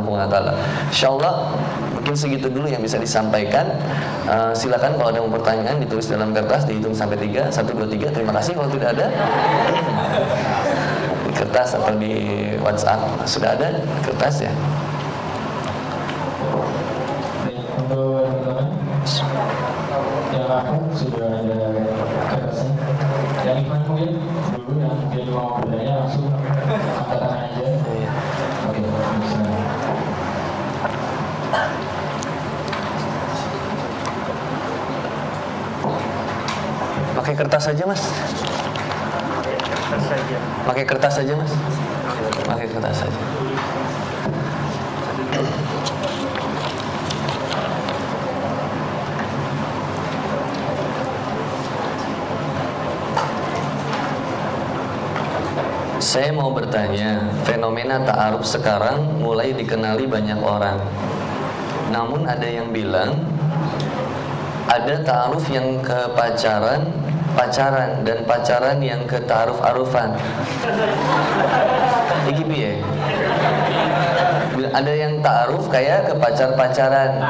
Subhanahu wa taala. Insyaallah mungkin segitu dulu yang bisa disampaikan. Silakan kalau ada pertanyaan ditulis dalam kertas, dihitung sampai 3, 1 2 3. Terima kasih. Kalau tidak ada di kertas atau di WhatsApp sudah ada kertas ya. Untuk teman-teman yang aku sudah ada kertasnya. Yang Ivan mungkin dulu yang mungkin mau bertanya langsung angkat tangan aja. Oke, bisa. Pakai kertas saja mas. Pakai kertas saja mas. Pakai kertas saja. Saya mau bertanya, fenomena ta'aruf sekarang mulai dikenali banyak orang. Namun ada yang bilang ada ta'aruf yang ke pacaran dan pacaran yang ke ta'aruf-arufan. Iki piye? Ada yang ta'aruf kayak ke pacaran.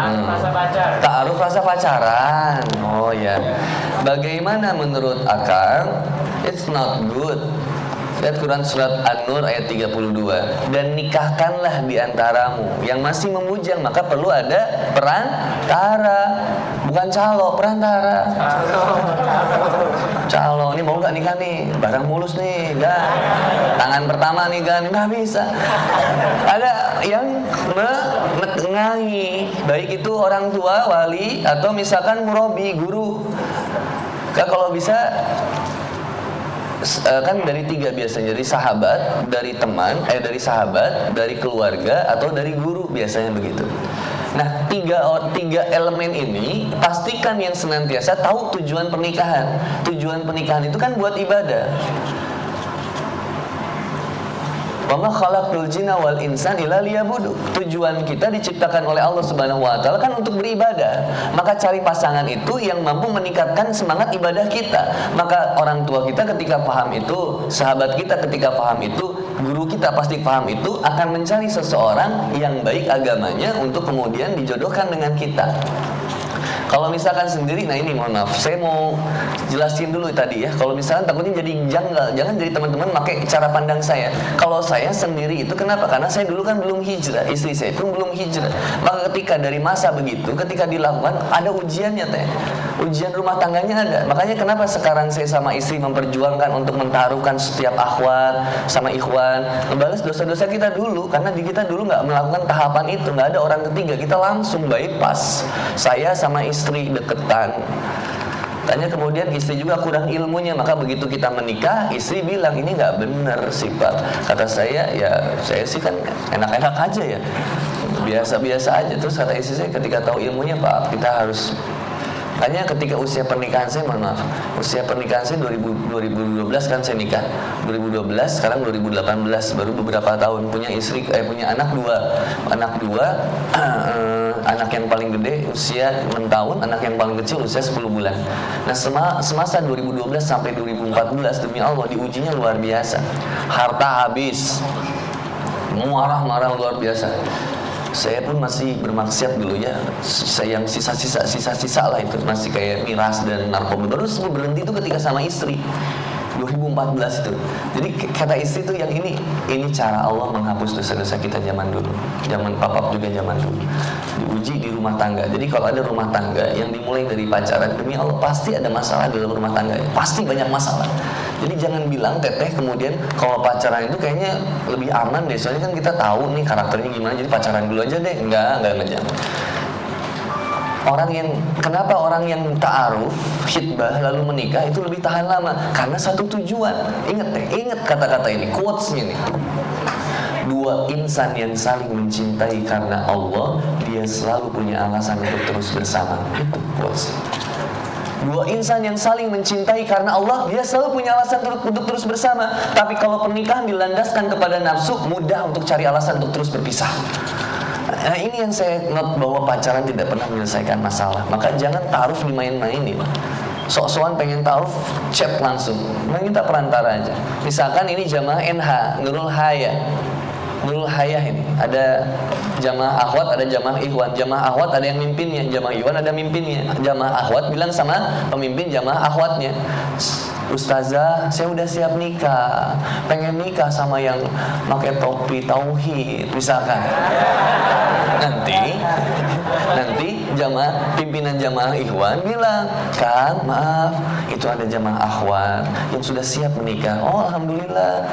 Ta'aruf rasa pacaran. Oh ya. Bagaimana menurut Akang? It's not good. Lihat Quran surat An-Nur ayat 32. Dan nikahkanlah di antaramu. Yang masih memujang maka perlu ada perantara. Bukan calo, perantara. Calo, ini mau gak nikah nih? Barang mulus nih, dah. Tangan pertama nih kan, nggak bisa. Ada yang menengahi, baik itu orang tua, wali, atau misalkan murabi, guru. Kalau bisa kan dari 3 biasanya, dari sahabat, dari teman, dari sahabat, dari keluarga, atau dari guru biasanya begitu. Nah, tiga elemen ini pastikan yang senantiasa tahu tujuan pernikahan. Tujuan pernikahan itu kan buat ibadah. Wa ma khalaqtul jinna wal insan illa liya'budu. Tujuan kita diciptakan oleh Allah Subhanahu wa taala kan untuk beribadah. Maka cari pasangan itu yang mampu meningkatkan semangat ibadah kita. Maka orang tua kita ketika paham itu, sahabat kita ketika paham itu, guru kita pasti paham itu, akan mencari seseorang yang baik agamanya untuk kemudian dijodohkan dengan kita. Kalau misalkan sendiri, nah ini mohon maaf, saya mau jelasin dulu tadi ya. Kalau misalkan takutnya jadi janggal, jangan jadi teman-teman pakai cara pandang saya. Kalau saya sendiri itu kenapa? Karena saya dulu kan belum hijrah, istri saya pun belum hijrah. Maka ketika dari masa begitu, ketika dilakukan ada ujiannya teh, ujian rumah tangganya ada. Makanya kenapa sekarang saya sama istri memperjuangkan untuk mentaruhkan setiap akhwat sama ikhwan, membalas dosa-dosa kita dulu, karena di kita dulu nggak melakukan tahapan itu, nggak ada orang ketiga, kita langsung bypass. Saya sama istri deketan. Tanya kemudian istri juga kurang ilmunya, maka begitu kita menikah, istri bilang ini nggak benar sih Pak. Kata saya, ya saya sih kan enak-enak aja ya, biasa-biasa aja. Terus kata istri saya ketika tahu ilmunya Pak, kita harus. Hanya ketika usia pernikahan saya, mohon maaf, usia pernikahan saya 2012 kan saya nikah, 2012, sekarang 2018, baru beberapa tahun punya istri, punya anak dua, anak yang paling gede usia 6 tahun, anak yang paling kecil usia 10 bulan. Nah semasa 2012 sampai 2014 demi Allah diujinya luar biasa, harta habis, marah-marah luar biasa. Saya pun masih bermaksiat dulu ya. Saya yang sisa-sisa lah itu, masih kayak miras dan narkoba. Baru semua berhenti itu ketika sama istri 2014 itu. Jadi kata istri itu yang ini cara Allah menghapus dosa-dosa kita zaman dulu. Zaman papap juga zaman dulu. Diuji di rumah tangga. Jadi kalau ada rumah tangga yang dimulai dari pacaran, demi Allah pasti ada masalah dalam rumah tangga. Pasti banyak masalah. Jadi jangan bilang teteh kemudian kalau pacaran itu kayaknya lebih aman deh. Soalnya kan kita tahu nih karakternya gimana, jadi pacaran dulu aja deh. Enggak jangan. Kenapa orang yang ta'aruf, khitbah lalu menikah itu lebih tahan lama? Karena satu tujuan. Ingat kata-kata ini, quotes-nya nih. 2 insan yang saling mencintai karena Allah, dia selalu punya alasan untuk terus bersama. Itu quotes. 2 insan yang saling mencintai karena Allah, dia selalu punya alasan untuk terus bersama. Tapi kalau pernikahan dilandaskan kepada nafsu, mudah untuk cari alasan untuk terus berpisah. Nah ini yang saya note, bahwa pacaran tidak pernah menyelesaikan masalah. Maka jangan ta'aruf dimain-mainin. Sok-sokan pengen ta'aruf, chat langsung, minta perantara aja. Misalkan ini jamaah NH, Nurul Haya. Nurul Hayah ini ada jamaah akhwat, ada jamaah ikhwan. Jamaah akhwat ada yang mimpinnya, jamaah ikhwan ada mimpinnya. Jamaah akhwat bilang sama pemimpin jamaah akhwatnya, Ustazah, saya udah siap nikah, pengen nikah sama yang pakai topi tauhid misalkan. Nanti pimpinan jamaah ikhwan bilang, Kang, maaf, itu ada jamaah akhwat yang sudah siap menikah. Oh, alhamdulillah.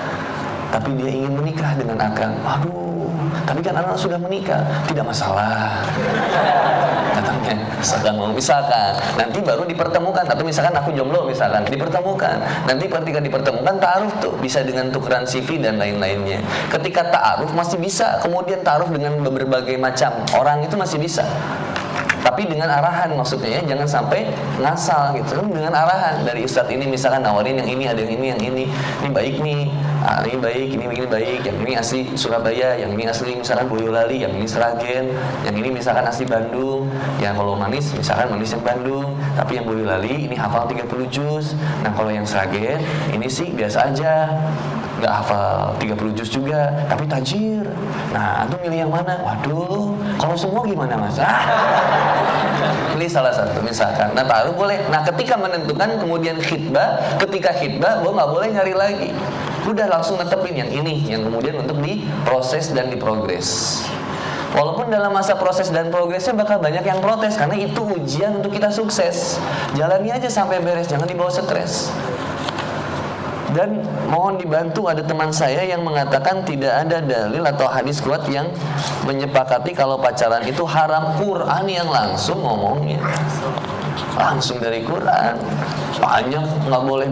Tapi dia ingin menikah dengan akang. Aduh, tapi kan anak sudah menikah, tidak masalah. Katanya, misalkan nanti baru dipertemukan, atau misalkan aku jomblo misalkan, dipertemukan. Nanti ketika dipertemukan ta'aruf tuh, bisa dengan tukeran CV dan lain-lainnya. Ketika ta'aruf masih bisa, kemudian ta'aruf dengan berbagai macam orang itu masih bisa. Tapi dengan arahan maksudnya ya, jangan sampai ngasal gitu. Dengan arahan dari ustadz ini misalkan nawarin yang ini, ada yang ini baik nih, ini baik, ini baik, yang ini asli Surabaya, yang ini asli misalkan Boyolali, yang ini Sragen, yang ini misalkan asli Bandung. Ya kalau manis misalkan manis yang Bandung, tapi yang Boyolali ini hafal 30 juz. Nah kalau yang Sragen ini sih biasa aja, nggak hafal 30 juz juga, tapi tajir. Nah, antum milih yang mana? Waduh, kalau semua gimana mas? Pilih salah satu misalkan. Nah, taruh boleh. Nah, ketika menentukan kemudian khitbah, ketika khitbah, lo nggak boleh nyari lagi. Udah langsung netepin yang ini, yang kemudian untuk diproses dan diprogres. Walaupun dalam masa proses dan progresnya bakal banyak yang protes, karena itu ujian untuk kita sukses. Jalani aja sampai beres, jangan dibawa stres. Dan mohon dibantu, ada teman saya yang mengatakan tidak ada dalil atau hadis kuat yang menyepakati kalau pacaran itu haram. Quran yang langsung ngomongnya, langsung dari Quran. Banyak, nggak boleh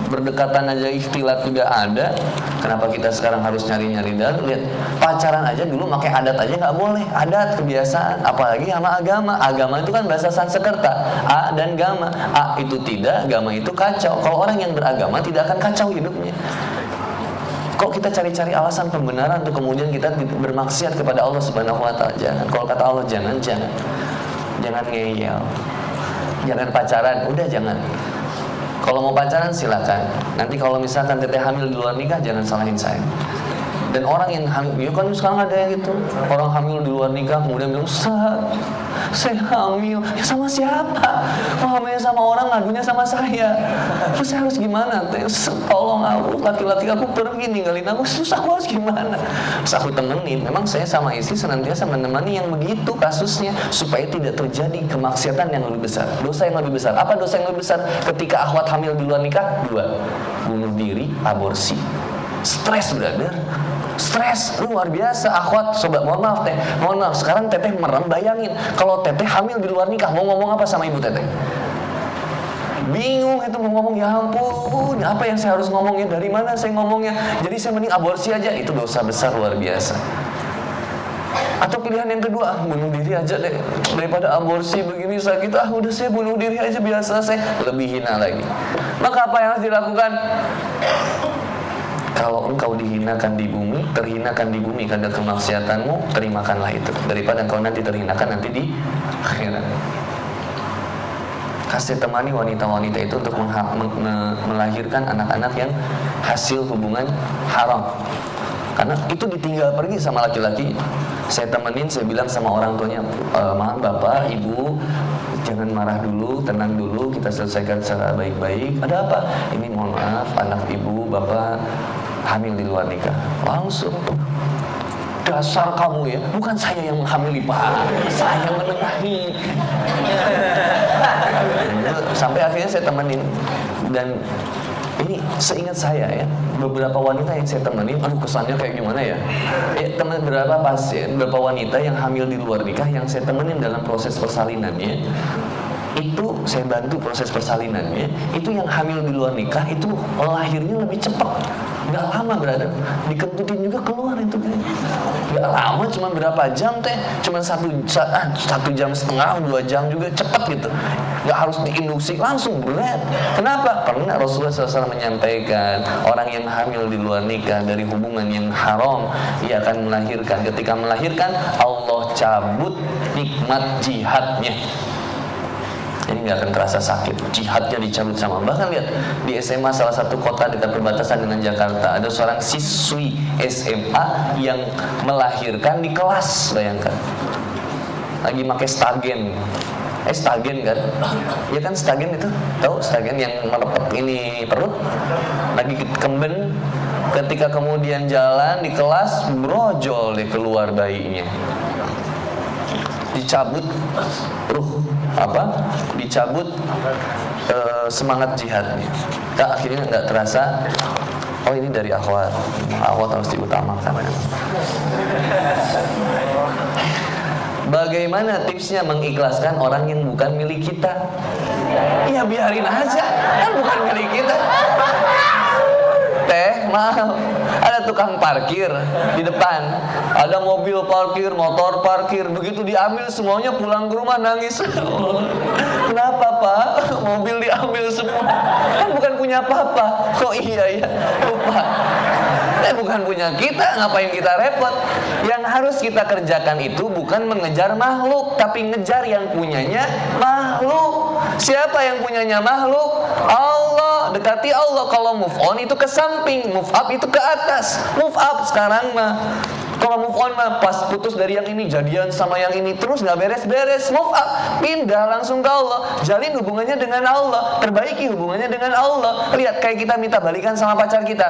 berdekatan aja, ikhtilat juga ada. Kenapa kita sekarang harus nyari-nyari dalil? Lihat, pacaran aja dulu pakai adat aja nggak boleh, adat kebiasaan, apalagi sama agama. Agama itu kan bahasa Sanskerta, a dan gama. A itu tidak, gama itu kacau. Kalau orang yang beragama tidak akan kacau hidupnya. Kok kita cari-cari alasan pembenaran untuk kemudian kita bermaksiat kepada Allah Subhanahu wa taala? Jangan. Kalau kata Allah jangan ngeyel. Jangan pacaran, udah jangan. Kalau mau pacaran silakan. Nanti kalau misalkan teteh hamil di luar nikah, jangan salahin saya. Dan orang yang hamil, ya kan sekarang ada yang gitu, orang hamil di luar nikah kemudian bilang, Ustaz, saya hamil. Ya sama siapa? Oh, hamilnya sama orang, ngadunya sama saya. Terus saya harus gimana? Tolong aku, laki-laki aku pergi ninggalin aku, terus aku harus gimana? Terus aku temenin. Memang saya sama istri senantiasa menemani yang begitu kasusnya, supaya tidak terjadi kemaksiatan yang lebih besar, dosa yang lebih besar. Apa dosa yang lebih besar? Ketika akhwat hamil di luar nikah, 2, bunuh diri, aborsi. Stres, brother. Stres luar biasa. Akhwat, sobat, mohon maaf sekarang teteh merem. Bayangin kalau teteh hamil di luar nikah, mau ngomong apa sama ibu teteh? Bingung itu mau ngomong, ya ampun, apa yang saya harus ngomongnya, dari mana saya ngomongnya. Jadi saya mending aborsi aja. Itu dosa besar luar biasa. Atau pilihan yang kedua, bunuh diri aja deh, daripada aborsi begini sakit, udah saya bunuh diri aja biasa, saya lebih hina lagi. Maka apa yang harus dilakukan? Kalau engkau dihinakan di bumi, terhinakan di bumi karena kemaksiatanmu, terimakanlah itu, daripada engkau nanti terhinakan nanti di akhirat. Kasih temani wanita-wanita itu untuk melahirkan anak-anak yang hasil hubungan haram. Karena itu ditinggal pergi sama laki-laki. Saya temenin, saya bilang sama orang tuanya, maaf bapak, ibu, jangan marah dulu, tenang dulu, kita selesaikan secara baik-baik. Ada apa? Ini mohon maaf, anak ibu, bapak hamil di luar nikah. Langsung, dasar kamu ya, bukan saya yang menghamili pak, saya menengahi. Sampai akhirnya saya temenin. Dan ini seingat saya ya, beberapa wanita yang saya temenin, aduh kesannya kayak gimana ya, teman beberapa pasien, beberapa wanita yang hamil di luar nikah yang saya temenin dalam proses persalinannya, itu saya bantu proses persalinannya, itu yang hamil di luar nikah itu lahirnya lebih cepat, nggak lama brother, dikentutin juga keluar itu kan, nggak lama, cuma berapa jam teh, cuma 1 jam setengah, 2 jam juga cepat gitu, nggak harus diinduksi langsung berat. Kenapa? Karena Rasulullah SAW menyampaikan orang yang hamil di luar nikah dari hubungan yang haram, ia akan melahirkan. Ketika melahirkan, Allah cabut nikmat jihadnya. Jadi nggak akan terasa sakit. Jihadnya dicabut sama. Bahkan lihat di SMA salah satu kota dekat perbatasan dengan Jakarta, ada seorang siswi SMA yang melahirkan di kelas, bayangkan. Lagi pakai stagen. Stagen kan? Ya kan stagen itu, tahu stagen yang merepet ini perut, lagi kemben. Ketika kemudian jalan di kelas, brojol deh keluar bayinya. Dicabut dicabut semangat jihadnya. Akhirnya nggak terasa, oh ini dari akhwat harus diutamakan. Bagaimana tipsnya mengikhlaskan orang yang bukan milik kita? Ya biarin aja, kan bukan milik kita. Maaf, ada tukang parkir di depan, ada mobil parkir, motor parkir, begitu diambil semuanya pulang ke rumah nangis. Kenapa Pak? Mobil diambil semua, kan bukan punya Papa. Oh iya lupa. Bukan punya kita, ngapain kita repot? Yang harus kita kerjakan itu bukan mengejar makhluk, tapi ngejar yang punyanya makhluk. Siapa yang punyanya makhluk? Allah. Dekati Allah. Kalau move on itu ke samping, move up itu ke atas. Move up sekarang mah. Kalau move on mah pas putus dari yang ini, jadian sama yang ini, terus nggak beres-beres. Move up, pindah langsung ke Allah. Jalin hubungannya dengan Allah, perbaiki hubungannya dengan Allah. Lihat kayak kita minta balikan sama pacar kita.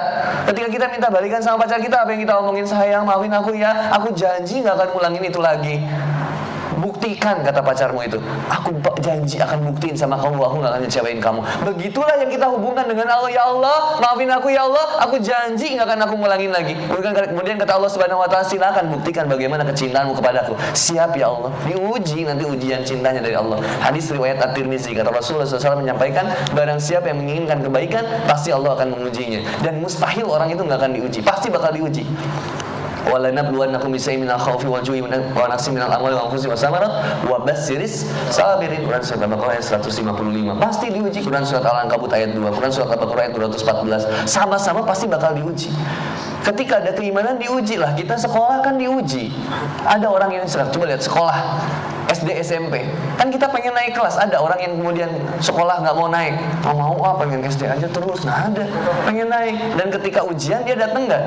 Ketika kita minta balikan sama pacar kita, apa yang kita omongin? Sayang, maafin aku ya, aku janji nggak akan ngulangin itu lagi. Buktikan, kata pacarmu itu. Aku janji akan buktiin sama kamu, aku gak akan ngecewain kamu. Begitulah yang kita hubungkan dengan Allah. Ya Allah, maafin aku ya Allah, aku janji gak akan aku ngulangin lagi. Kemudian kata Allah Subhanahu wa ta'ala, silakan buktikan bagaimana kecintaanmu kepadaku. Siap ya Allah. Diuji nanti ujian cintanya dari Allah. Hadis riwayat At-Tirmizi, kata Rasulullah SAW menyampaikan, barang siapa yang menginginkan kebaikan, pasti Allah akan mengujinya. Dan mustahil orang itu gak akan diuji, pasti bakal diuji. وَلَنَبْلُوَنَّكُمْ بِشَيْءٍ مِنَ الْخَوْفِ وَالْجُوعِ وَنَقْصٍ مِنَ الْأَمْوَالِ وَالْأَنْفُسِ وَالثَّمَرَاتِ وَبَشِّرِ الصَّابِرِينَ. Quran surat Al-Baqarah ayat 155. Pasti diuji. Quran surat Al-Ankabut ayat 2, Quran surat Al-Baqarah ayat 214. Sama-sama pasti bakal diuji. Ketika ada keimanan diuji lah. Kita sekolah kan diuji. Ada orang yang coba lihat sekolah SD SMP, kan kita pengen naik kelas. Ada orang yang kemudian sekolah nggak mau naik, pengen SD aja terus. Nah ada pengen naik, dan ketika ujian dia datang nggak?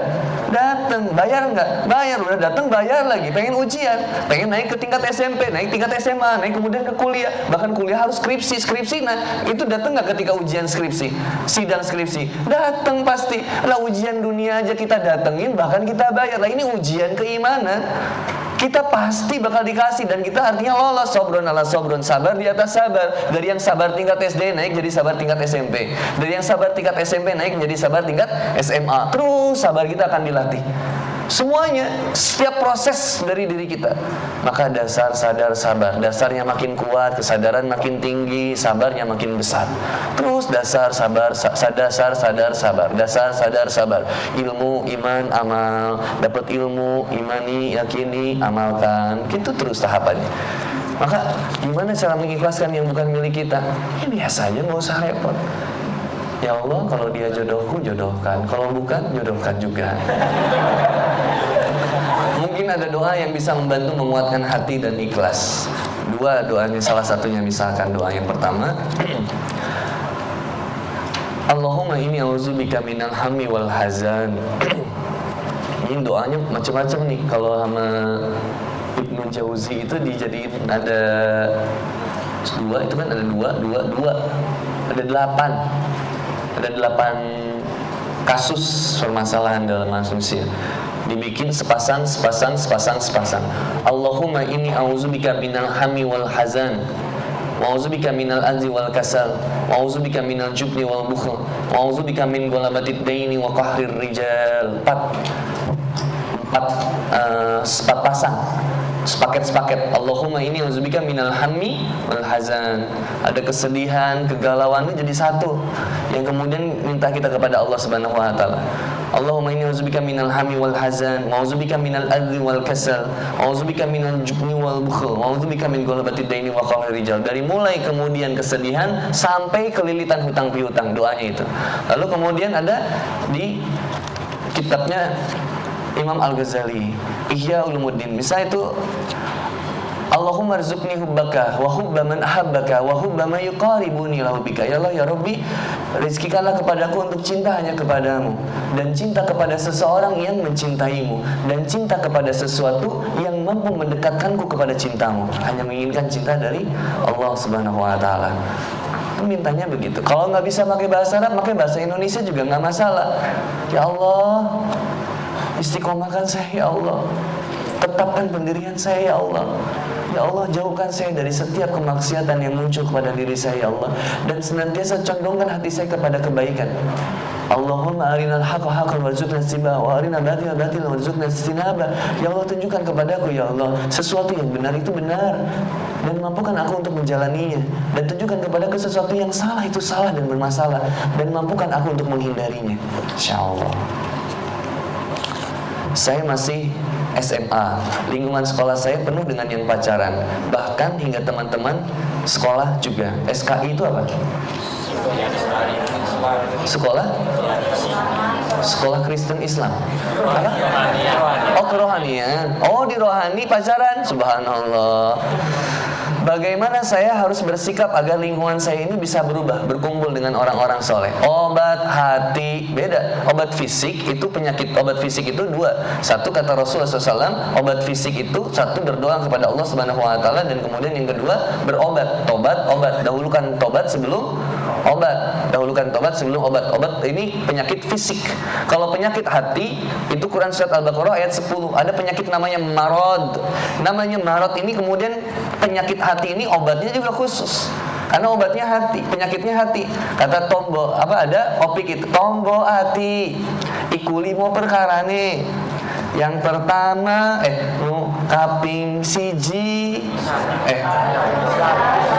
Datang. Bayar nggak? Bayar. Udah datang bayar lagi. Pengen ujian, pengen naik ke tingkat SMP, naik tingkat SMA, naik kemudian ke kuliah, bahkan kuliah harus skripsi. Nah itu datang nggak ketika ujian skripsi, sidang skripsi? Datang pasti. Lah ujian dunia aja kita datengin, bahkan kita bayar. Lah ini ujian keimanan. Kita pasti bakal dikasih, dan kita artinya lolos. Sobron ala sobron, sabar di atas sabar. Dari yang sabar tingkat SD naik jadi sabar tingkat SMP. Dari yang sabar tingkat SMP naik menjadi sabar tingkat SMA. Terus sabar kita akan dilatih. Semuanya, setiap proses dari diri kita. Maka dasar, sadar, sabar. Dasarnya makin kuat, kesadaran makin tinggi, sabarnya makin besar. Terus dasar, sabar, dasar, sadar, sabar. Dasar, sadar, sabar. Ilmu, iman, amal. Dapat ilmu, imani, yakini, amalkan. Gitu terus tahapannya. Maka gimana cara mengikhlaskan yang bukan milik kita? Ya biasa aja, gak usah repot. Ya Allah, kalau dia jodohku, jodohkan. Kalau bukan, jodohkan juga. Mungkin ada doa yang bisa membantu menguatkan hati dan ikhlas. Dua doanya, salah satunya misalkan doa yang pertama, Allahumma inni a'udzubika minal hammi wal hazan. Ini doanya macam-macam nih. Kalau sama Ibnu Jauzi itu dijadiin ada dua, itu kan ada dua, ada 8. Ada 8 kasus permasalahan dalam manusia. Dibikin sepasang. Allahumma inni a'udzubika minal hammi wal hazan, wa a'udzubika minal ajzi wal kasal, wa a'udzubika minal jubni wal bukhl, wa a'udzubika min ghalabatid daini wa qahrir rijal. 4 pasang, sepaket. Allahumma inni a'udzubika minal hammi wal hazan. Ada kesedihan, kegalauan itu jadi satu, yang kemudian minta kita kepada Allah Subhanahu wa taala. Allahumma inni a'udzubika minal hammi wal hazan, wa a'udzubika minal adzi wal kasal, wa a'udzubika minal jubni wal bukhl, wa a'udzubika min ghalabatid daini wa qahrir rijal. Dari mulai kemudian kesedihan sampai kelilitan hutang piutang, doanya itu. Lalu kemudian ada di kitabnya Imam Al-Ghazali, Ihya Ulumuddin, misalnya itu Allahumma rzuqni hubbaka wa hubba man ahabbaka wa hubba ma yuqaribuni lahu bika. Ya Allah ya Rabbi, rizkikanlah kepadaku untuk cinta hanya kepadamu, dan cinta kepada seseorang yang mencintaimu, dan cinta kepada sesuatu yang mampu mendekatkanku kepada cintamu. Hanya menginginkan cinta dari Allah Subhanahu wa taala. Mintanya begitu. Kalau nggak bisa pakai bahasa Arab, pakai bahasa Indonesia juga nggak masalah. Ya Allah, istiqomahkan saya ya Allah, tetapkan pendirian saya ya Allah. Ya Allah, jauhkan saya dari setiap kemaksiatan yang muncul kepada diri saya ya Allah, dan senantiasa condongkan hati saya kepada kebaikan. Allahumma arinal haqqa haqqan warzuqna ittiba'ah wa arinal batila batilan warzuqna ijtinabah. Ya Allah, tunjukkan kepadaku ya Allah sesuatu yang benar itu benar, dan mampukan aku untuk menjalaninya, dan tunjukkan kepadaku sesuatu yang salah itu salah dan bermasalah, dan mampukan aku untuk menghindarinya. Insyaallah. Saya masih SMA, lingkungan sekolah saya penuh dengan yang pacaran, bahkan hingga teman-teman sekolah juga. SKI itu apa? Sekolah Kristen Islam. Apa? Oh, kerohanian. Oh, di rohani pacaran. Subhanallah. Bagaimana saya harus bersikap agar lingkungan saya ini bisa berubah, berkumpul dengan orang-orang soleh? Obat hati beda. Obat fisik itu penyakit. Obat fisik itu dua. Satu kata Rasulullah SAW, obat fisik itu satu berdoa kepada Allah Subhanahu Wa Taala, dan kemudian yang kedua berobat. Tobat, obat. Dahulukan tobat sebelum obat. Dahulukan tobat sebelum obat. Obat ini penyakit fisik. Kalau penyakit hati itu Quran surat Al-Baqarah ayat 10. Ada penyakit namanya marad. Namanya marad ini kemudian penyakit hati ini obatnya juga khusus. Karena obatnya hati, penyakitnya hati. Kata tombo, apa ada opik itu? Tombo hati. Iku limo perkara nih. Yang pertama, kaping siji,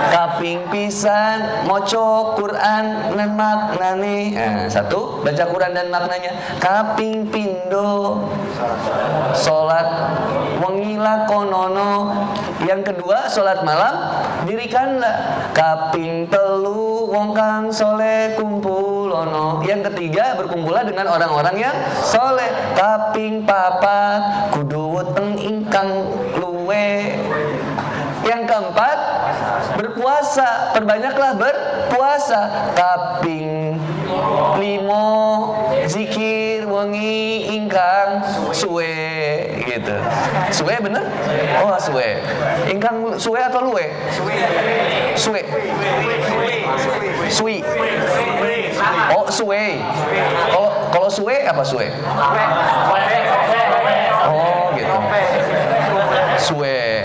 kaping pisan, moco Quran dan maknane. Satu, baca Quran dan maknanya. Kaping pindo, sholat wengila konono. Yang kedua, sholat malam dirikanlah. Kaping telu, wong kang soleh kumpulono. Yang ketiga, berkumpullah dengan orang-orang yang soleh. Kaping papat, kudu weteng ingkang luwe. Yang keempat, berpuasa, perbanyaklah berpuasa. Kaping limo, zikir wengi ingkang suwe, gitu. Suwe bener? Oh, suwe. Ingkang suwe atau luwe? Suwe. Sui. Oh, suwe. Kalau suwe apa suwe? Oh, gitu. Suwe.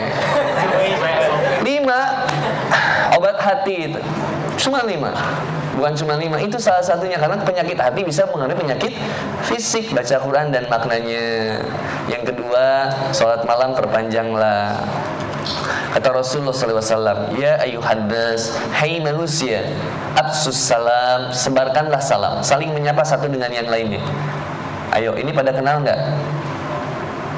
5 obat hati itu. Cuma 5. Bukan cuma 5, itu salah satunya. Karena penyakit hati bisa mengalami penyakit fisik. Baca Quran dan maknanya. Yang kedua, sholat malam perpanjanglah. Kata Rasulullah SAW, ya ayuhan nas, hai manusia, absus salam, sebarkanlah salam. Saling menyapa satu dengan yang lainnya. Ayo, ini pada kenal nggak?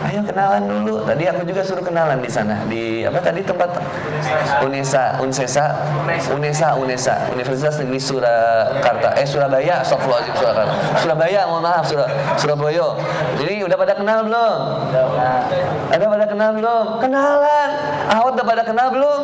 Ayo kenalan dulu. Tadi aku juga suruh kenalan di sana. Di apa tadi tempat? Unesa, Universitas Negeri Surakarta. Surabaya, astagfirullahaladzim, Surakarta. Surabaya, mohon maaf, Surabaya. Jadi udah pada kenal belum? Ada pada kenal belum? Kenalan. Ahwat udah pada kenal belum?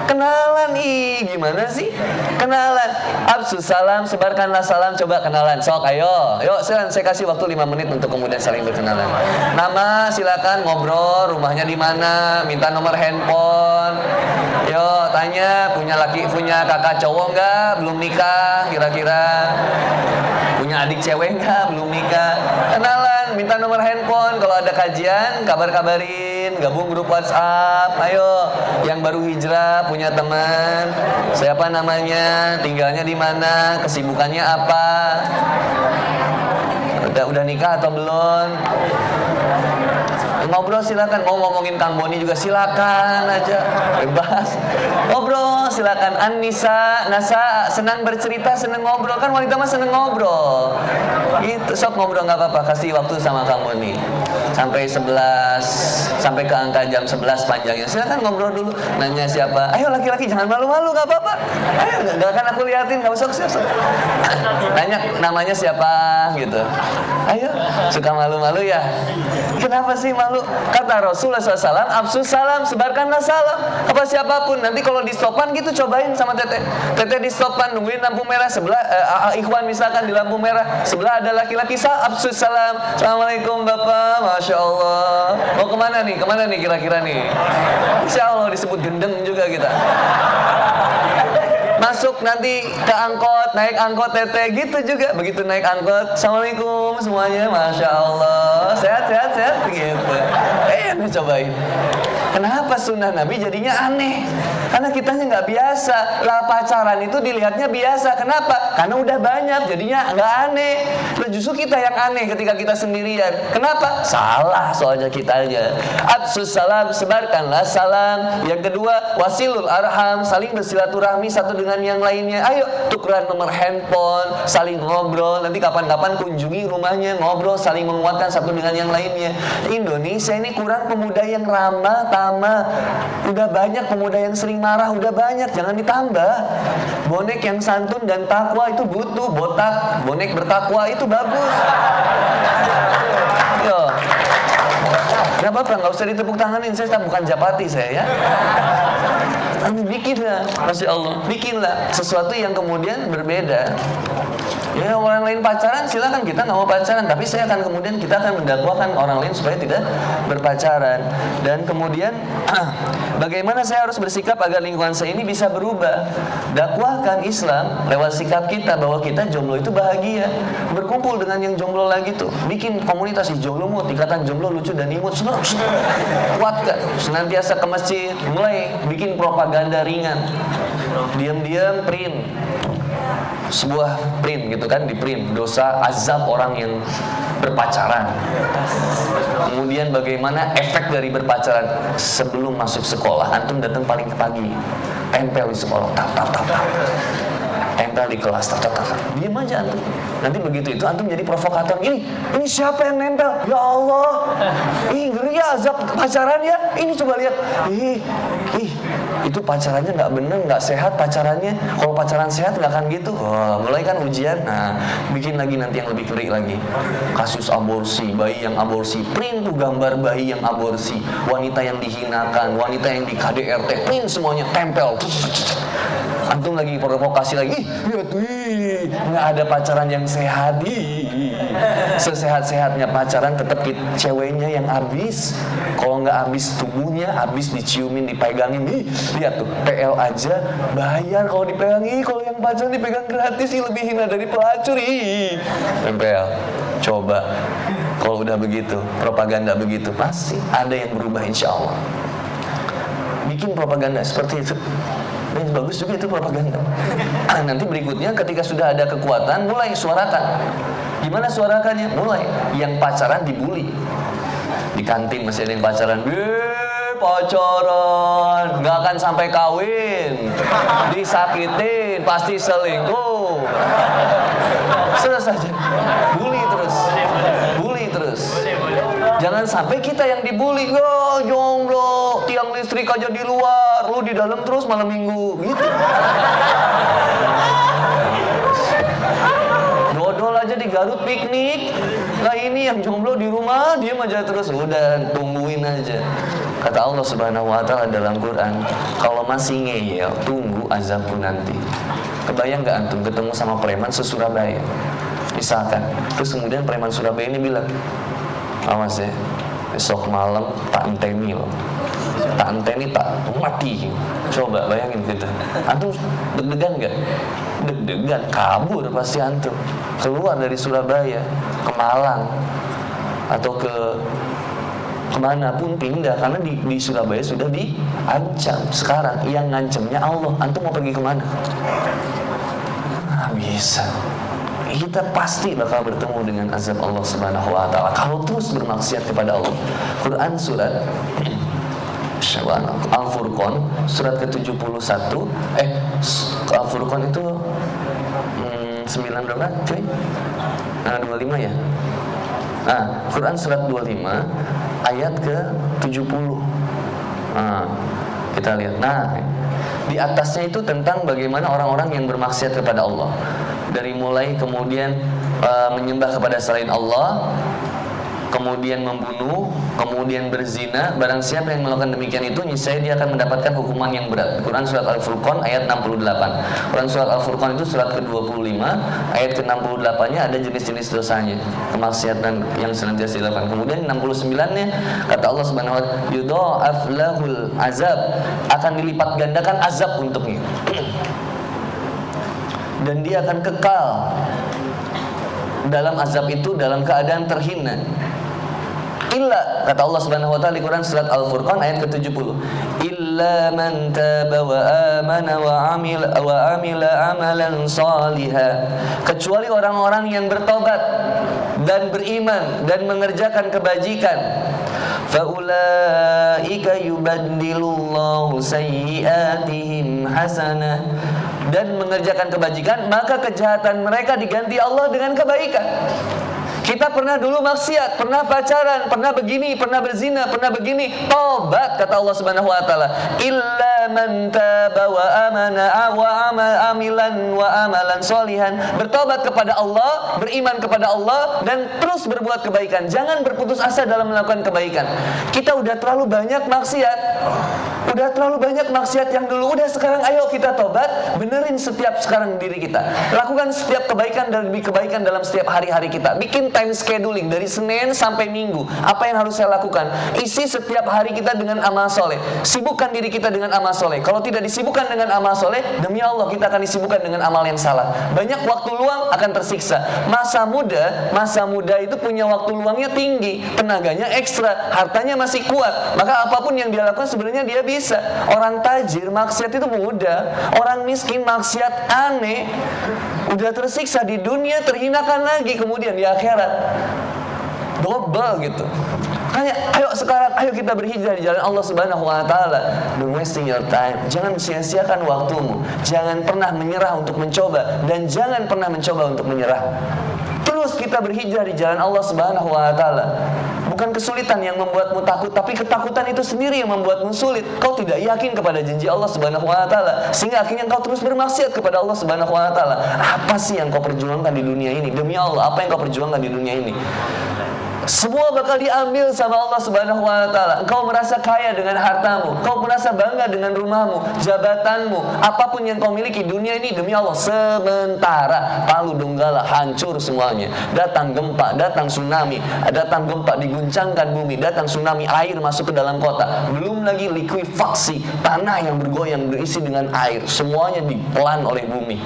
Kenalan. Gimana sih? Kenalan. Absus salam, sebarkanlah salam. Coba kenalan. Sok, ayo. Yuk, saya kasih waktu 5 menit untuk kemudian saling berkenalan. Nama, silakan ngobrol, rumahnya di mana, minta nomor handphone. Yo, tanya punya kakak cowok nggak, belum nikah, kira-kira punya adik cewek nggak, belum nikah. Kenalan, minta nomor handphone. Kalau ada kajian, kabarin, gabung grup WhatsApp. Ayo, yang baru hijrah punya teman, siapa namanya, tinggalnya di mana, kesibukannya apa, udah nikah atau belum. Ngobrol silakan, mau ngomongin Kang Boni juga silakan aja, bebas. Ngobrol silakan. An-Nisa, Nasa, senang bercerita, senang ngobrol, kan wanita mah senang ngobrol. Gitu, sok ngobrol nggak apa-apa, kasih waktu sama Kang Boni. sampai 11, sampai ke angka jam 11 panjangnya. Silakan ngobrol dulu, nanya siapa. Ayo laki-laki jangan malu-malu, nggak apa-apa. Ayo, nggak akan aku liatin, nggak usah. Nanya namanya siapa gitu. Ayo, suka malu-malu ya? Kenapa sih malu? Kata Rasulullah SAW, absus salam, sebarkanlah salam. Apa siapapun. Nanti kalau di stopan gitu cobain sama Tete. Tete di stopan nungguin lampu merah sebelah, ikhwan misalkan di lampu merah sebelah ada laki-laki, absus salam. Assalamualaikum Bapak, Masya Allah. Mau kemana nih? Kemana nih kira-kira nih? Insya Allah disebut gendeng juga kita. Masuk nanti ke angkot, naik angkot Tete gitu juga. Begitu naik angkot, Assalamualaikum semuanya, Masya Allah. Sehat gitu. Nih cobain. Kenapa sunnah Nabi jadinya aneh? Karena kitanya nggak biasa. Lah pacaran itu dilihatnya biasa. Kenapa? Karena udah banyak, jadinya nggak aneh. Lah justru kita yang aneh ketika kita sendirian. Kenapa? Salah soalnya kitanya. Absus salam, sebarkanlah salam. Yang kedua, wasilul arham, saling bersilaturahmi satu dengan yang lainnya. Ayo tukeran nomor handphone, saling ngobrol. Nanti kapan-kapan kunjungi rumahnya, ngobrol, saling menguatkan satu dengan yang lainnya. Indonesia ini kurang pemuda yang ramah, tamah. Udah banyak pemuda yang sering marah, udah banyak, jangan ditambah. Bonek yang santun dan takwa itu butuh, botak, bonek bertakwa itu bagus. Yo. Gak apa-apa, gak usah ditepuk tanganin, saya bukan japati saya ya. Bikinlah, Masya Allah, bikinlah sesuatu yang kemudian berbeda. Ya orang lain pacaran silakan, kita nggak mau pacaran, tapi saya akan kemudian kita akan mendakwakan orang lain supaya tidak berpacaran. Dan kemudian bagaimana saya harus bersikap agar lingkungan saya ini bisa berubah? Dakwahkan Islam lewat sikap kita bahwa kita jomblo itu bahagia. Berkumpul dengan yang jomblo lagi tuh, bikin komunitas jomblo mood, ikatan jomblo lucu dan imut, kuatkan. Senantiasa ke masjid, mulai bikin propaganda ringan. Diam-diam print sebuah print gitu kan, di print dosa azab orang yang berpacaran. Kemudian bagaimana efek dari berpacaran sebelum masuk sekolah, antum datang paling pagi, tempel di sekolah, tap, tempel di kelas, tap. Diam aja antum. Nanti begitu itu antum jadi provokator. Ini siapa yang nempel? Ya Allah. Ngeri ya azab pacaran ya. Ini coba lihat. Itu pacarannya nggak bener, nggak sehat pacarannya. Kalau pacaran sehat nggak akan gitu. Mulai kan ujian. Nah, bikin lagi nanti yang lebih ngeri lagi. Kasus aborsi, bayi yang aborsi. Print tuh gambar bayi yang aborsi, wanita yang dihinakan, wanita yang di KDRT. Print semuanya, tempel. Antum lagi provokasi lagi. Lihat tuh, nggak ada pacaran yang sehat. Sesehat-sehatnya pacaran tetap ceweknya yang habis. Kalau nggak habis tubuhnya, habis diciumin, dipegangin. Lihat tuh, PL aja bayar kalau dipegang. Kalau yang pacaran dipegang gratis lebih hina dari pelacur. PL. Coba kalau udah begitu, propaganda begitu, pasti ada yang berubah insya Allah. Bikin propaganda seperti itu. Dan bagus juga itu propaganda. Nanti berikutnya ketika sudah ada kekuatan, mulai suarakan. Gimana suarakannya? Mulai yang pacaran dibully. Di kantin masih ada yang pacaran. Pacaran, nggak akan sampai kawin, disakitin, pasti selingkuh. Selesai aja. Bully terus. Jangan sampai kita yang dibully. Jomblo, tiang listrik aja di luar, lu di dalam terus malam minggu, gitu. Dodol aja di Garut piknik. Lah ini yang jomblo di rumah diam aja terus. Udah tungguin aja. Kata Allah Subhanahu wa taala dalam Quran, kalau masih ngeyel, tunggu azabku nanti. Kebayang gak antum ketemu sama preman se-Surabaya? Misalkan, terus kemudian preman Surabaya ini bilang, awas ya, besok malam tak enteni loh. Tak enteni tak mati. Coba bayangin gitu. Antum deg-degan gak? Deg-degan, kabur pasti antum. Keluar dari Surabaya ke Malang atau kemana pun pindah, karena di Surabaya sudah diancam. Sekarang yang ngancamnya Allah. Antum mau pergi kemana? Nggak bisa. Kita pasti bakal bertemu dengan azab Allah Subhanahu wa taala kalau terus bermaksiat kepada Allah. Quran surat Al-Furqan surat ke-71. Al-Furqan itu 9 berapa, cuy? 25 ya? Nah, Quran surat 25 ayat ke-70. Nah, kita lihat. Nah, di atasnya itu tentang bagaimana orang-orang yang bermaksiat kepada Allah. Dari mulai kemudian menyembah kepada selain Allah, kemudian membunuh, kemudian berzina. Barang siapa yang melakukan demikian itu, niscaya dia akan mendapatkan hukuman yang berat. Quran surat Al-Furqan ayat 68. Quran surat Al-Furqan itu surat ke-25 ayat ke-68-nya ada jenis-jenis dosanya, kemaksiatan yang senantiasa dilakukan. Kemudian 69-nya kata Allah Subhanahu wa taala, yudha'af lahul azab, akan dilipat gandakan azab untuknya. Dan dia akan kekal dalam azab itu dalam keadaan terhina. Illa, kata Allah Subhanahu wa taala di Quran surat Al-Furqan ayat ke-70, illa man taba wa amana wa amila amalan salihah, kecuali orang-orang yang bertobat dan beriman dan mengerjakan kebajikan. Faulaika yubaddilullahu sayyi'atihim hasanah, dan mengerjakan kebajikan, maka kejahatan mereka diganti Allah dengan kebaikan. Kita pernah dulu maksiat, pernah pacaran, pernah begini, pernah berzina, pernah begini. Tobat, kata Allah Subhanahu wa taala. Illa man taba wa amana wa amilan wa amalan solihan. Bertobat kepada Allah, beriman kepada Allah, dan terus berbuat kebaikan. Jangan berputus asa dalam melakukan kebaikan. Kita udah terlalu banyak maksiat. Udah terlalu banyak maksiat yang dulu. Udah sekarang ayo kita tobat, benerin setiap sekarang diri kita. Lakukan setiap kebaikan dan lebih kebaikan dalam setiap hari-hari kita. Bikin time scheduling dari Senin sampai Minggu. Apa yang harus saya lakukan? Isi setiap hari kita dengan amal soleh. Sibukkan diri kita dengan amal soleh. Kalau tidak disibukkan dengan amal soleh, demi Allah kita akan disibukkan dengan amal yang salah. Banyak waktu luang akan tersiksa. Masa muda itu punya waktu luangnya tinggi, tenaganya ekstra, hartanya masih kuat. Maka apapun yang dia lakukan sebenarnya dia bisa. Orang tajir maksiat itu mudah. Orang miskin maksiat aneh. Udah tersiksa di dunia, terhinakan lagi kemudian di akhirat. Double gitu. Makanya ayo kita berhijrah di jalan Allah Subhanahu wa taala. Don't wasting your time. Jangan sia-siakan waktumu. Jangan pernah menyerah untuk mencoba, dan jangan pernah mencoba untuk menyerah. Terus kita berhijrah di jalan Allah Subhanahu wa taala. Bukan kesulitan yang membuatmu takut, tapi ketakutan itu sendiri yang membuatmu sulit. Kau tidak yakin kepada janji Allah Subhanahu wa taala, sehingga akhirnya kau terus bermaksiat kepada Allah Subhanahu wa taala. Apa sih yang kau perjuangkan di dunia ini? Demi Allah, apa yang kau perjuangkan di dunia ini? Semua bakal diambil sama Allah Subhanahu wa taala. Engkau merasa kaya dengan hartamu, kau merasa bangga dengan rumahmu, jabatanmu, apapun yang kau miliki dunia ini, demi Allah sementara. Palu Donggala hancur semuanya. Datang gempa, datang tsunami, datang gempa diguncangkan bumi, datang tsunami, air masuk ke dalam kota. Belum lagi likuifaksi, tanah yang bergoyang berisi dengan air. Semuanya ditelan oleh bumi.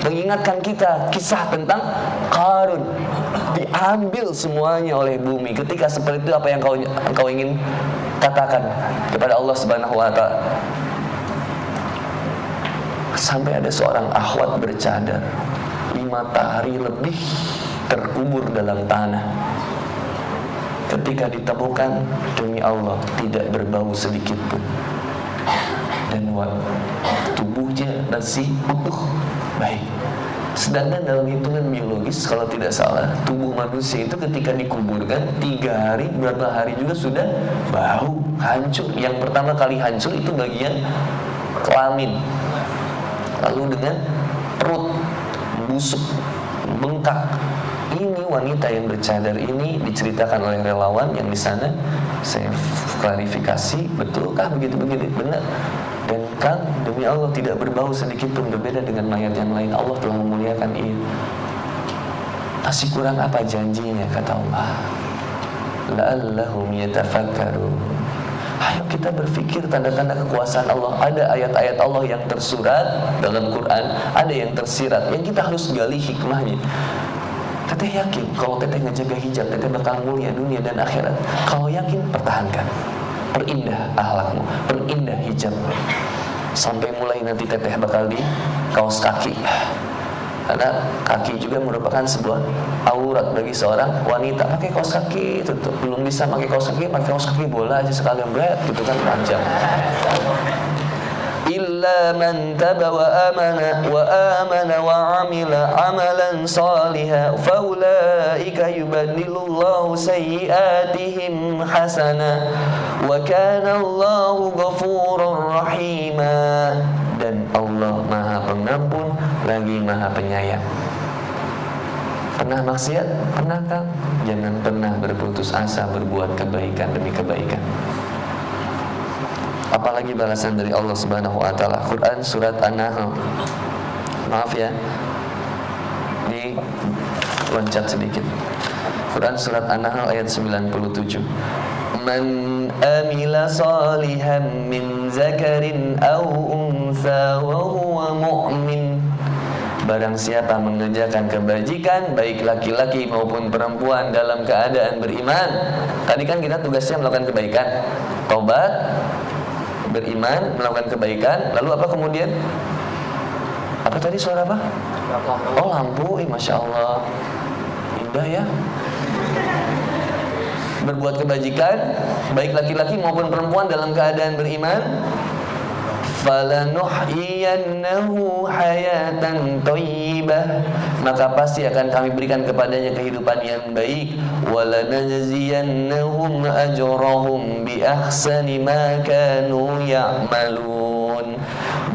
Mengingatkan kita kisah tentang Qarun, diambil semuanya oleh bumi. Ketika seperti itu, apa yang kau ingin katakan kepada Allah Subhanahu wa taala? Sampai ada seorang akhwat bercadar 5 hari lebih terkubur dalam tanah. Ketika ditemukan, demi Allah tidak berbau sedikit pun, dan tubuhnya masih utuh, baik. Sedangkan dalam hitungan biologis, kalau tidak salah, tubuh manusia itu ketika dikuburkan 3 hari, berapa hari juga sudah bau, hancur. Yang pertama kali hancur itu bagian kelamin, lalu dengan perut busuk, bengkak. Ini wanita yang bercadar ini diceritakan oleh relawan yang di sana. Saya klarifikasi, betulkah begitu-begitu? Benar. Dan kan demi Allah tidak berbau sedikit pun, berbeda dengan mayat yang lain. Allah telah memuliakan ia. Masih kurang apa janjinya, kata Allah? La'allahum yatafakkarun. Ayo kita berpikir tanda-tanda kekuasaan Allah. Ada ayat-ayat Allah yang tersurat dalam Quran, ada yang tersirat, yang kita harus gali hikmahnya. Teteh yakin kalau teteh ngejaga hijab, teteh bakal mulia dunia dan akhirat. Kalau yakin, pertahankan. Perindah akhlakmu, perindah hijab, sampai mulai nanti teteh bakal di kaos kaki. Karena kaki juga merupakan sebuah aurat bagi seorang wanita. Pakai kaos kaki tutup, belum bisa pakai kaos kaki bola aja sekalian berat gitu kan, panjang. illa man taba wa amana wa amila amalan salihan faulaika yubaddilullahu sayyi'atihim hasana wa kana Allahu ghafurur rahima. Dan Allah Maha Pengampun lagi Maha Penyayang. Pernah maksiat? Pernah kan? Jangan pernah berputus asa berbuat kebaikan demi kebaikan. Apalagi balasan dari Allah Subhanahu wa taala. Quran surat An-Nahl. Maaf ya. Ini loncat sedikit. Quran surat An-Nahl ayat 97. Man amila salihan min zakarin aw untha wa huwa mu'min. Barang siapa mengerjakan kebajikan, baik laki-laki maupun perempuan dalam keadaan beriman. Tadi kan kita tugasnya melakukan kebaikan, tobat, beriman, melakukan kebaikan. Lalu apa kemudian? Apa tadi suara apa? Oh, lampu. Masya Allah, indah ya. Berbuat kebajikan, baik laki-laki maupun perempuan dalam keadaan beriman. Falanuhyiyannahu hayatan thayyibah, maka pasti akan kami berikan kepadanya kehidupan yang baik. Walanajziyannahum ajrahum bi ahsani ma kanu ya'malun,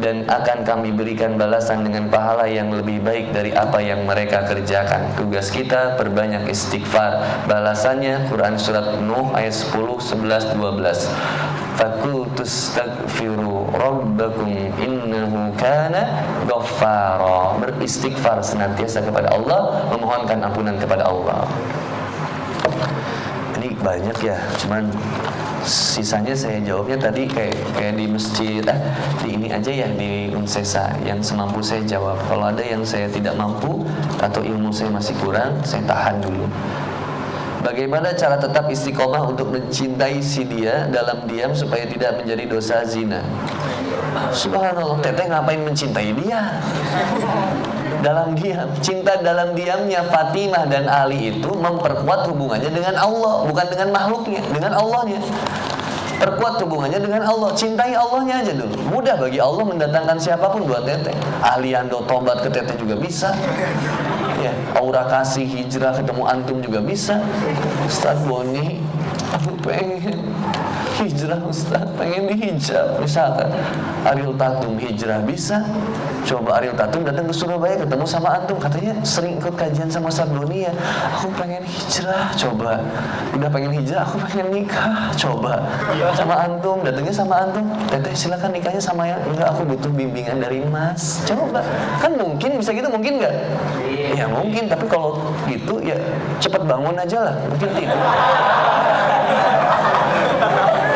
dan akan kami berikan balasan dengan pahala yang lebih baik dari apa yang mereka kerjakan. Tugas kita perbanyak istighfar. Balasannya Quran surat Nuh ayat 10, 11, 12. Fakultustaghfiru rabbakum innahu kana ghaffara. Beristighfar senantiasa kepada Allah, memohonkan ampunan kepada Allah. Ini banyak ya, cuman sisanya saya jawabnya tadi kayak di masjid, di ini aja ya, di Unsesa yang semampu saya jawab. Kalau ada yang saya tidak mampu atau ilmu saya masih kurang, saya tahan dulu. Bagaimana cara tetap istiqomah untuk mencintai si dia dalam diam supaya tidak menjadi dosa zina? Subhanallah, teteh ngapain mencintai dia? Dalam diam. Cinta dalam diamnya Fatimah dan Ali itu memperkuat hubungannya dengan Allah, bukan dengan makhluknya, dengan Allahnya. Perkuat hubungannya dengan Allah. Cintai Allahnya aja dulu. Mudah bagi Allah mendatangkan siapapun buat teteh. Ahliando tobat ke teteh juga bisa. Ya, aura kasih hijrah ketemu antum juga bisa. Ustaz Boni, aku pengen hijrah Ustaz, pengen dihijab. Misalkan Ariel Tatum hijrah bisa. Coba Ariel Tatum datang ke Surabaya ketemu sama antum, katanya sering ikut kajian sama Ustaz Boni ya. Aku pengen hijrah, coba. Udah pengen hijrah, aku pengen nikah, coba. Sama antum, datangnya sama antum. Teteh silakan nikahnya sama yang enggak, aku butuh bimbingan dari Mas. Coba. Kan mungkin bisa gitu, mungkin enggak? Ya mungkin, tapi kalau gitu ya cepat bangun aja lah, mungkin tidak.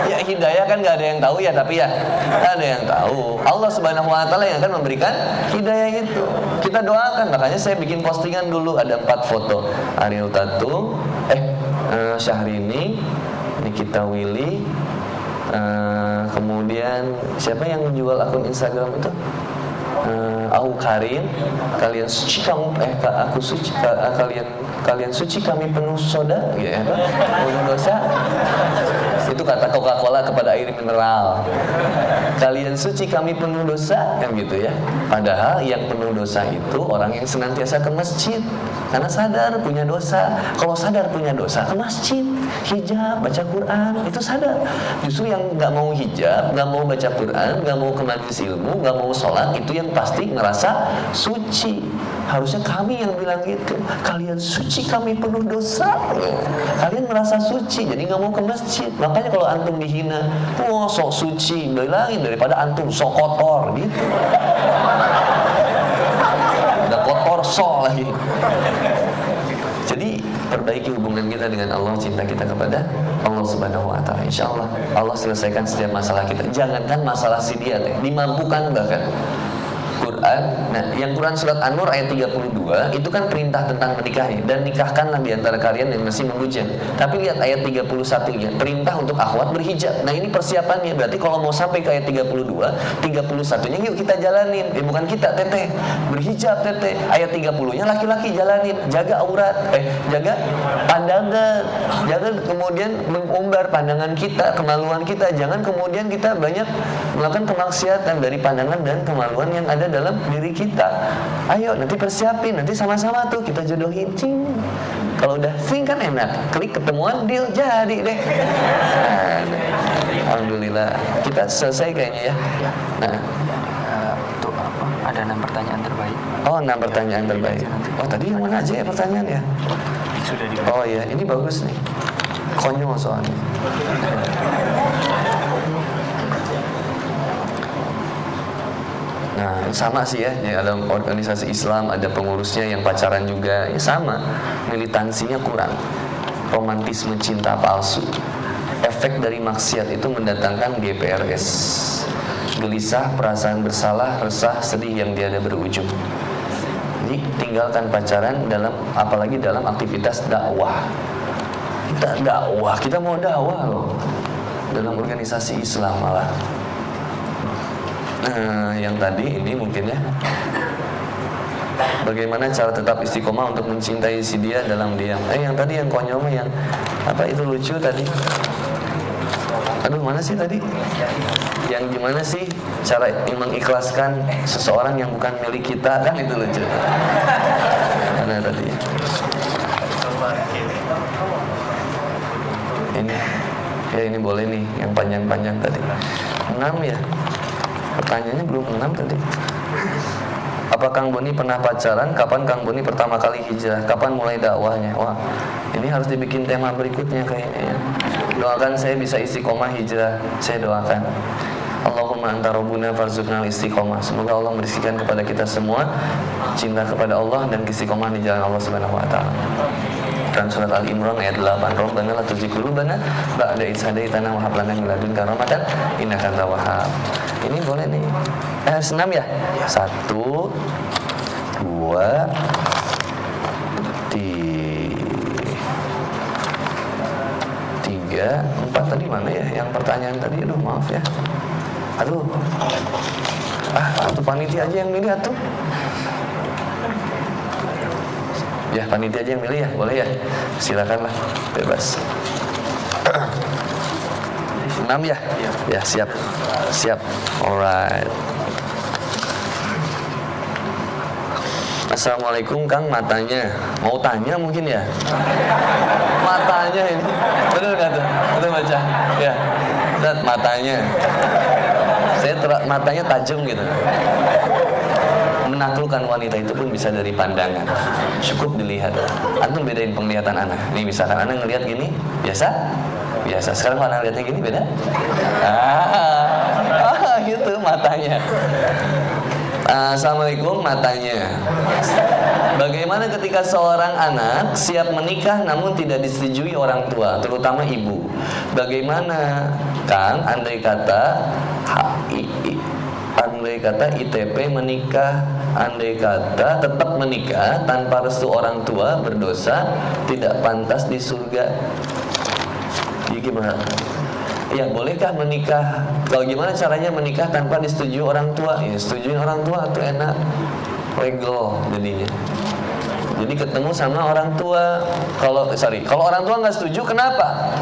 Ya hidayah kan nggak ada yang tahu ya, tapi ya nggak ada yang tahu. Allah Subhanahu Wa Taala yang akan memberikan hidayah itu. Kita doakan. Makanya saya bikin postingan dulu, ada 4 foto Ariel Tatum, Syahrini, Nikita Willy, kemudian siapa yang menjual akun Instagram itu? Aku Karim, kalian suci kamu, aku suci, kalian suci kami penuh soda, ya, penuh dosa. Itu kata Coca-Cola kepada air mineral. Kalian suci kami penuh dosa, kan gitu ya. Padahal yang penuh dosa itu orang yang senantiasa ke masjid karena sadar punya dosa. Kalau sadar punya dosa, ke masjid, hijab, baca Quran, itu sadar. Justru yang nggak mau hijab, nggak mau baca Quran, nggak mau ke majelis ilmu, nggak mau sholat, itu yang pasti ngerasa suci. Harusnya kami yang bilang gitu. Kalian suci kami penuh dosa. Kalian merasa suci, jadi nggak mau ke masjid. Makanya kalau antum dihina, wah sok suci, bilangin daripada antum sok kotor gitu. Udah kotor sok lagi. Jadi perbaiki hubungan kita dengan Allah, cinta kita kepada Allah Subhanahu Wa Taala. Insya Allah Allah selesaikan setiap masalah kita. Jangankan masalah si dia, dimampukan bahkan. Quran. Nah, yang Quran surat An-Nur ayat 32 itu kan perintah tentang menikahi, dan nikahkanlah di antara kalian yang masih membujang. Tapi lihat ayat 31-nya, perintah untuk akhwat berhijab. Nah, ini persiapannya. Berarti kalau mau sampai ke ayat 32, 31-nya yuk kita jalanin. Bukan kita, teteh. Berhijab, teteh. Ayat 30-nya laki-laki jalanin, jaga aurat, jaga pandangan. Jangan kemudian mengumbar pandangan kita, kemaluan kita. Jangan kemudian kita banyak melakukan kemaksiatan dari pandangan dan kemaluan yang ada dalam diri kita. Ayo nanti persiapin, nanti sama-sama tuh kita jodohin. Cing. Kalau udah sing kan enak, klik ketemuan, deal, jadi deh. Alhamdulillah kita selesai kayaknya ya. Nah, Untuk apa? Ada 6 pertanyaan terbaik. oh 6 pertanyaan terbaik. Oh tadi yang mana aja ya pertanyaan ya? Sudah di. Oh iya, ini bagus nih. Konyol soalnya. Nah, sama sih ya, dalam organisasi Islam ada pengurusnya yang pacaran juga, ya sama, militansinya kurang, romantisme cinta palsu. Efek dari maksiat itu mendatangkan GPRS, gelisah, perasaan bersalah, resah, sedih yang tiada berujung. Jadi tinggalkan pacaran dalam, apalagi dalam aktivitas dakwah. Kita dakwah, kita mau dakwah loh, dalam organisasi Islam malah. Yang tadi ini mungkin ya, bagaimana cara tetap istiqomah untuk mencintai si dia dalam diam. Yang tadi yang konyol yang apa itu lucu tadi. Aduh mana sih tadi? Yang gimana sih cara mengikhlaskan seseorang yang bukan milik kita, kan itu lucu. Mana tadi? Ini ya, ini boleh nih yang panjang-panjang tadi. 6 ya. Pertanyaannya belum 6 tadi. Apa Kang Boni pernah pacaran? Kapan Kang Boni pertama kali hijrah? Kapan mulai dakwahnya? Wah, ini harus dibikin tema berikutnya kayaknya ya. Doakan saya bisa istiqomah hijrah. Saya doakan. Allahumma anta rabbuna farzuqna istiqomah. Semoga Allah memberikan kepada kita semua cinta kepada Allah dan istiqomah di jalan Allah Subhanahu wa taala. Dan surat Al-Imran ayat 8, Rabbana la tuzigh qulubana ba'da idh hadaitana wa hab lana min ladunka rahmatan innaka antal wahhab. Ini boleh nih. 6 ya? 1 2 3 4 tadi mana ya? Yang pertanyaan tadi, aduh maaf ya. Aduh. Panitia aja yang milih atuh. Ya, panitia aja yang milih ya, boleh ya? Silakanlah, bebas. 6 ya? Ya, siap. Siap. Alright. Assalamualaikum Kang, matanya. Mau tanya mungkin ya? Matanya ini. Betul nggak tuh? Betul baca? Ya. Lihat matanya. Matanya tajam gitu. Menaklukkan wanita itu pun bisa dari pandangan. Cukup dilihat. Antum bedain penglihatan anak. Nih misalkan anak ngelihat gini, biasa? Biasa. Sekarang kalau anak lihatnya gini, beda? Gitu matanya. Assalamualaikum, matanya. Bagaimana ketika seorang anak siap menikah namun tidak disetujui orang tua, terutama ibu? Bagaimana Kang, andai kata ITP menikah, andai kata tetap menikah tanpa restu orang tua, berdosa, tidak pantas di surga. Jadi gimana? Ya bolehkah menikah? Kalau gimana caranya menikah tanpa disetujui orang tua? Ya setujuin orang tua tuh enak, legal jadinya. Jadi ketemu sama orang tua. Kalau orang tua nggak setuju, kenapa?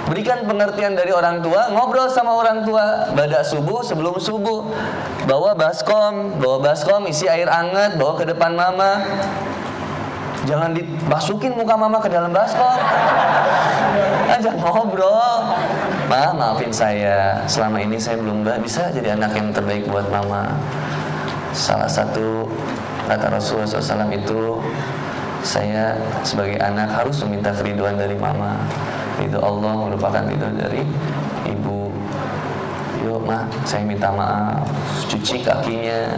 Berikan pengertian dari orang tua, ngobrol sama orang tua. Badak subuh, sebelum subuh, bawa baskom, isi air hangat, bawa ke depan mama. Jangan dimasukin muka mama ke dalam baskom. Ajak ngobrol. Ma, maafin saya, selama ini saya belum bisa jadi anak yang terbaik buat mama. Salah satu kata Rasulullah SAW itu, saya sebagai anak harus meminta keriduan dari mama. Ridho Allah merupakan ridho dari ibu. Yuk ma, saya minta maaf. Cuci kakinya,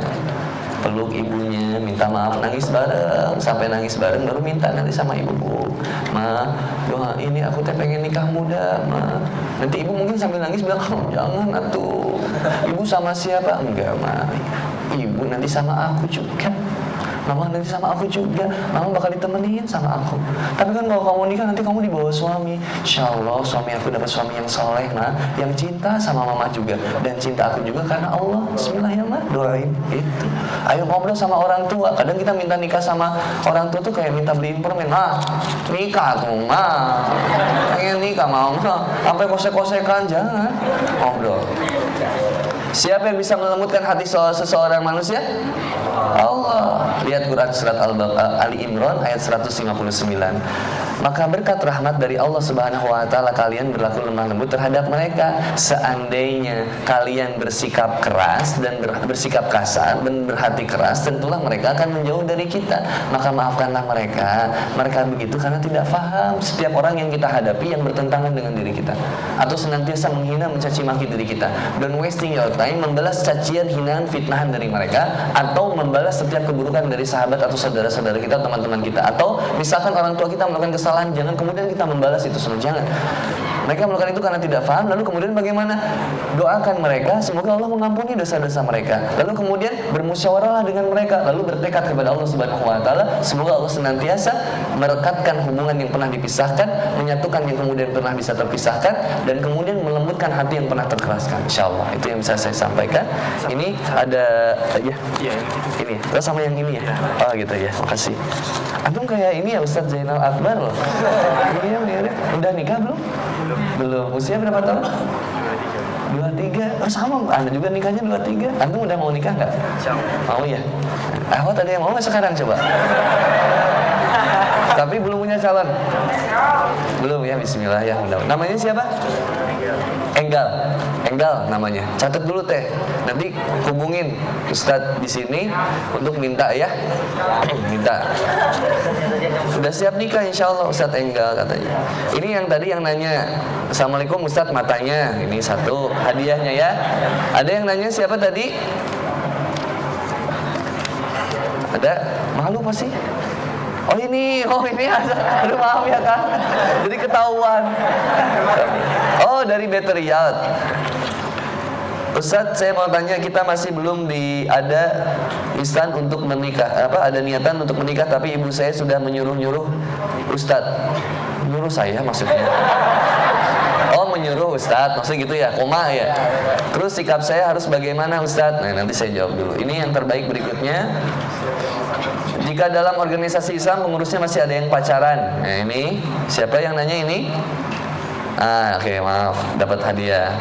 peluk ibunya, minta maaf, nangis bareng, sampai nangis bareng baru minta nanti sama ibu. Ma, doa ini aku teh pengen nikah muda, ma. Nanti ibu mungkin sambil nangis bilang, oh, jangan atuh. Ibu sama siapa? Enggak, ma. ibu nanti sama aku juga, mama nanti sama aku juga, mama bakal ditemenin sama aku. Tapi kan kalau kamu nikah nanti kamu dibawa suami. Insya Allah suami aku dapat suami yang soleh, ma, yang cinta sama mama juga dan cinta aku juga karena Allah. Bismillah ya ma, doain itu. Ayo ngobrol sama orang tua. Kadang kita minta nikah sama orang tua tuh kayak minta beliin permen. Nikah tuh ma, pengen nikah mau ma, sampai kosek-kosekan, jangan. Ngobrol. Siapa yang bisa melembutkan hati seseorang manusia? Allah. Lihat Quran surat Ali Imran ayat 159. Maka berkat rahmat dari Allah Subhanahu wa taala kalian berlaku lemah lembut terhadap mereka. Seandainya kalian bersikap keras dan bersikap kasar dan berhati keras, tentulah mereka akan menjauh dari kita. Maka maafkanlah mereka. Mereka begitu karena tidak paham setiap orang yang kita hadapi yang bertentangan dengan diri kita atau senantiasa menghina, mencaci maki diri kita. Don't wasting your time membalas cacian, hinaan, fitnahan dari mereka atau membalas setiap keburukan dari sahabat atau saudara-saudara kita, teman-teman kita, atau misalkan orang tua kita melakukan kesalahan, jangan kemudian kita membalas itu semua, jangan. Mereka melakukan itu karena tidak paham, lalu kemudian bagaimana? Doakan mereka, semoga Allah mengampuni dosa-dosa mereka. Lalu kemudian bermusyawarahlah dengan mereka, lalu bertekad kepada Allah Subhanahu wa taala, semoga Allah senantiasa merekatkan hubungan yang pernah dipisahkan, menyatukan yang kemudian pernah bisa terpisahkan, dan kemudian melembutkan hati yang pernah terkeraskan. Insyaallah, itu yang bisa saya sampaikan. Ini ada ini, terus sama yang ini ya. Oh gitu ya, makasih. Antum kayak ini ya Ustadz Zainal Akbar loh. Iya, udah nikah belum? Belum. Usia berapa tahun? 23. Oh sama, Anda juga nikahnya 23. Antum udah mau nikah nggak? Mau ya? Ahwat ada yang mau nggak sekarang coba? Tapi belum punya calon? Belum ya, bismillah ya. Namanya siapa? Enggal namanya. Catat dulu teh. Nanti hubungin Ustadz di sini untuk minta ya. Minta. Sudah siap nikah insyaallah Ustadz Enggal katanya. Ini yang tadi yang nanya, Assalamualaikum Ustadz matanya. Ini satu hadiahnya ya. Ada yang nanya siapa tadi? Ada? Malu pasti? Oh ini ada. Aduh maaf ya Kang. Jadi ketahuan. Oh dari Beteriat. Ustadz saya mau tanya, kita masih belum ada instan untuk menikah. Ada niatan untuk menikah tapi ibu saya sudah menyuruh-nyuruh Ustadz. Nyuruh saya maksudnya? Oh menyuruh Ustadz, maksudnya gitu ya, koma ya. Terus sikap saya harus bagaimana Ustadz? Nah nanti saya jawab dulu. Ini yang terbaik berikutnya. Jika dalam organisasi Islam pengurusnya masih ada yang pacaran. Nah ini, siapa yang nanya ini? Oke, maaf, dapat hadiah.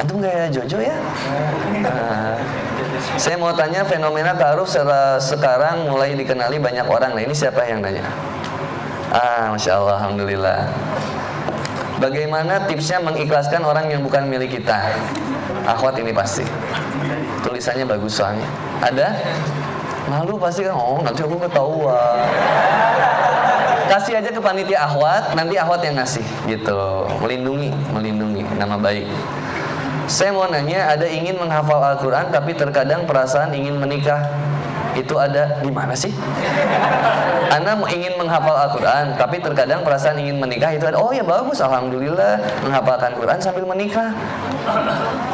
Antum kayak Jojo ya? Saya mau tanya, fenomena ta'aruf sekarang mulai dikenali banyak orang. Nah ini siapa yang nanya? Masya Allah, alhamdulillah. Bagaimana tipsnya mengikhlaskan orang yang bukan milik kita? Akhwat ini pasti. Tulisannya bagus soalnya. Ada? Malu pasti kan, nanti aku ketahuan. Kasih aja ke panitia akhwat, nanti akhwat yang ngasih gitu. Melindungi nama baik. Saya mau nanya, ada ingin menghafal Al-Quran tapi terkadang perasaan ingin menikah. Itu ada di mana sih? Ana ingin menghafal Al-Quran tapi terkadang perasaan ingin menikah. Itu ada. Oh ya bagus, alhamdulillah, menghafalkan Quran sambil menikah.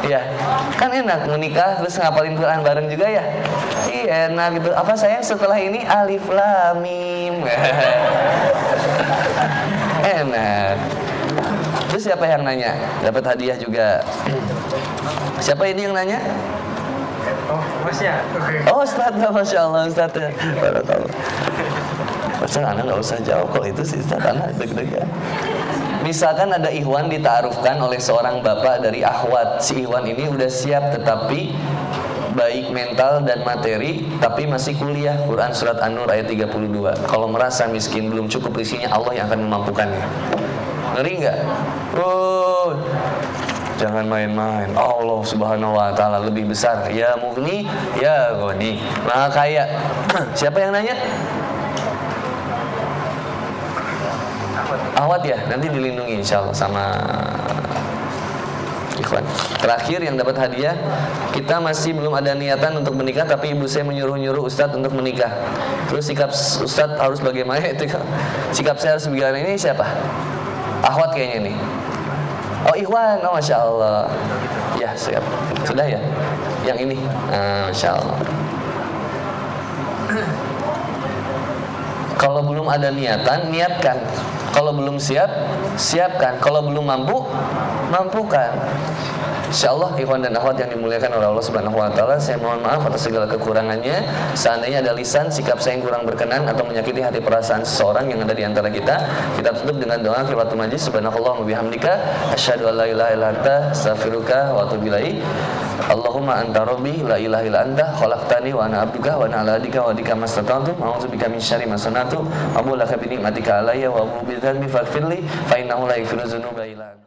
Iya, kan enak menikah terus ngapalin Quran bareng juga ya. Iya enak gitu. Apa sayang setelah ini alif lam mim. Enak. Terus siapa yang nanya? Dapat hadiah juga. Siapa ini yang nanya? Oh, Mas ya? Oh, Ustadz, Masya Allah, Ustadz ya. Barakallah. Ustadz, Anda nggak usah jawab kalau itu sih, Ustadz, Anda deg-degan. Misalkan ada ikhwan ditaarufkan oleh seorang bapak dari akhwat. Si ikhwan ini udah siap tetapi baik mental dan materi, tapi masih kuliah. Quran Surat An-Nur ayat 32. Kalau merasa miskin, belum cukup isinya, Allah yang akan memampukannya. Ngeri nggak? Jangan main-main. Allah Subhanahu wa taala lebih besar. Ya Mughni, ya Ghani. Maha kaya. Siapa yang nanya? Awat ya, nanti dilindungi insyaallah sama ikhwan. Terakhir yang dapat hadiah, kita masih belum ada niatan untuk menikah tapi ibu saya menyuruh-nyuruh Ustadz untuk menikah. Terus sikap Ustadz harus bagaimana? Sikap saya harus bagaimana? Ini siapa? Akhwat kayaknya nih. Oh ikhwan, Masya Allah. Ya siap. Sudah ya? Yang ini? Masya Allah. Kalau belum ada niatan, niatkan. Kalau belum siap, siapkan. Kalau belum mampu, mampukan. Insyaallah ikhwan dan akhwat yang dimuliakan oleh Allah Subhanahu wa taala, saya mohon maaf atas segala kekurangannya. Seandainya ada lisan sikap saya yang kurang berkenan atau menyakiti hati perasaan seseorang yang ada di antara kita, kita tutup dengan doa kifaratul majlis. Subhanakallahumma bihamdika asyhadu an la ilaha illa anta astaghfiruka wa atubu ilaik. Allahumma anta rabbi la ilaha illa anta khalaqtani wa ana abduka wa ana ala ahdika wa adika mastata'tu a'udzu bika min syarri ma sana'tu wa a'udzu bika bi ni'matika alayya wa a'udzu bi dzanbi faghfirli fa innahu la yaghfiru dzunuba illa anta.